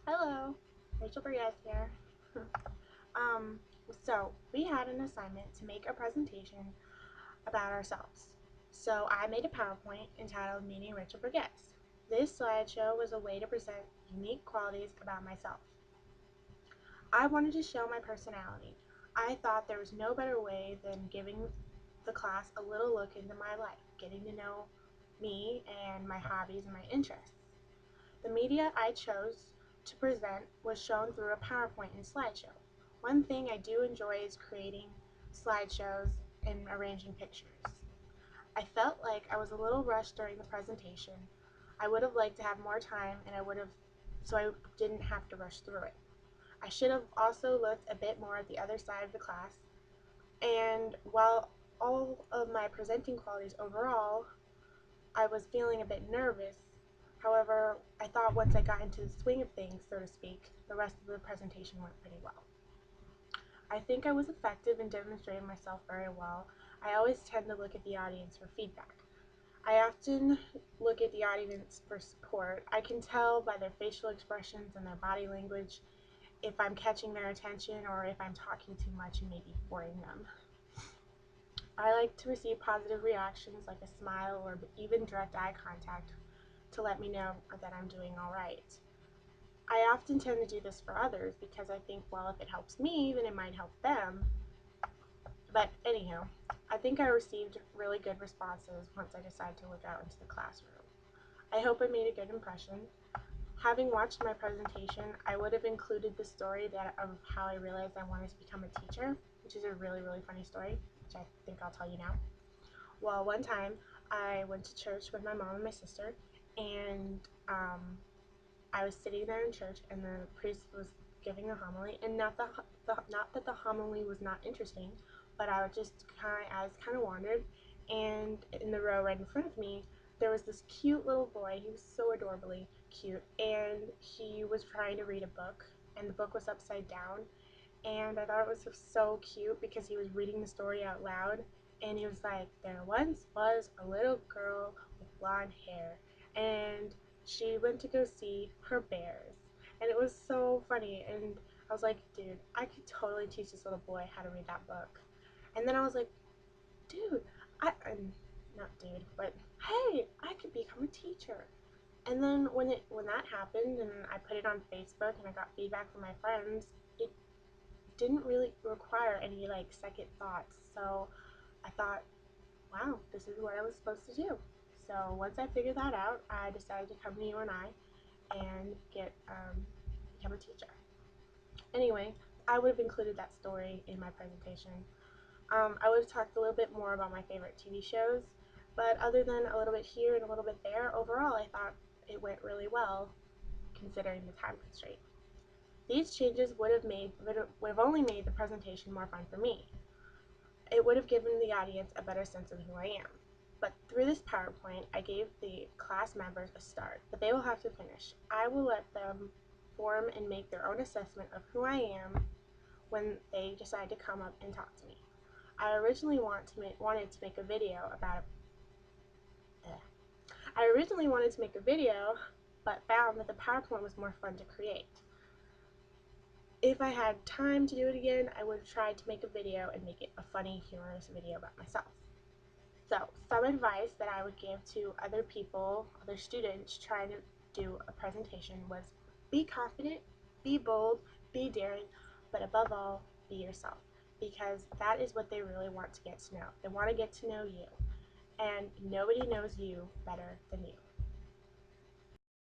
Hello, Rachel Briez here. um, so we had an assignment to make a presentation about ourselves. So I made a PowerPoint entitled Meeting Rachel Briez. This slideshow was a way to present unique qualities about myself. I wanted to show my personality. I thought there was no better way than giving the class a little look into my life, getting to know me and my hobbies and my interests. The media I chose to present was shown through a PowerPoint and slideshow. One thing I do enjoy is creating slideshows and arranging pictures. I felt like I was a little rushed during the presentation. I would have liked to have more time so I didn't have to rush through it. I should have also looked a bit more at the other side of the class, and while all of my presenting qualities overall, I was feeling a bit nervous. However, I thought once I got into the swing of things, so to speak, the rest of the presentation went pretty well. I think I was effective in demonstrating myself very well. I always tend to look at the audience for feedback. I often look at the audience for support. I can tell by their facial expressions and their body language if I'm catching their attention or if I'm talking too much and maybe boring them. I like to receive positive reactions like a smile or even direct eye contact to let me know that I'm doing all right. I often tend to do this for others because I think, well, if it helps me, then it might help them. But anyhow, I think I received really good responses once I decided to look out into the classroom. I hope I made a good impression. Having watched my presentation, I would have included the story of how I realized I wanted to become a teacher, which is a really, really funny story, which I think I'll tell you now. Well, one time I went to church with my mom and my sister, and I was sitting there in church, and the priest was giving a homily, and not that the homily was not interesting, but I was kind of wandered, and in the row right in front of me, there was this cute little boy. He was so adorably cute, and he was trying to read a book, and the book was upside down, and I thought it was so cute because he was reading the story out loud, and he was like, "There once was a little girl with blonde hair, and she went to go see her bears." And it was so funny, and I was like, dude, I could totally teach this little boy how to read that book. And then I was like, dude, not dude, but hey, I could become a teacher. And then when that happened and I put it on Facebook and I got feedback from my friends, it didn't really require any like second thoughts. So I thought, wow, this is what I was supposed to do. So once I figured that out, I decided to come to UNI and become a teacher. Anyway, I would have included that story in my presentation. I would have talked a little bit more about my favorite TV shows, but other than a little bit here and a little bit there, overall I thought it went really well considering the time constraint. These changes would have only made the presentation more fun for me. It would have given the audience a better sense of who I am. But through this PowerPoint, I gave the class members a start, but they will have to finish. I will let them form and make their own assessment of who I am when they decide to come up and talk to me. I originally wanted to make a video about I originally wanted to make a video, but found that the PowerPoint was more fun to create. If I had time to do it again, I would have tried to make a video and make it a funny, humorous video about myself. So, some advice that I would give to other people, other students trying to do a presentation was be confident, be bold, be daring, but above all, be yourself. Because that is what they really want to get to know. They want to get to know you. And nobody knows you better than you.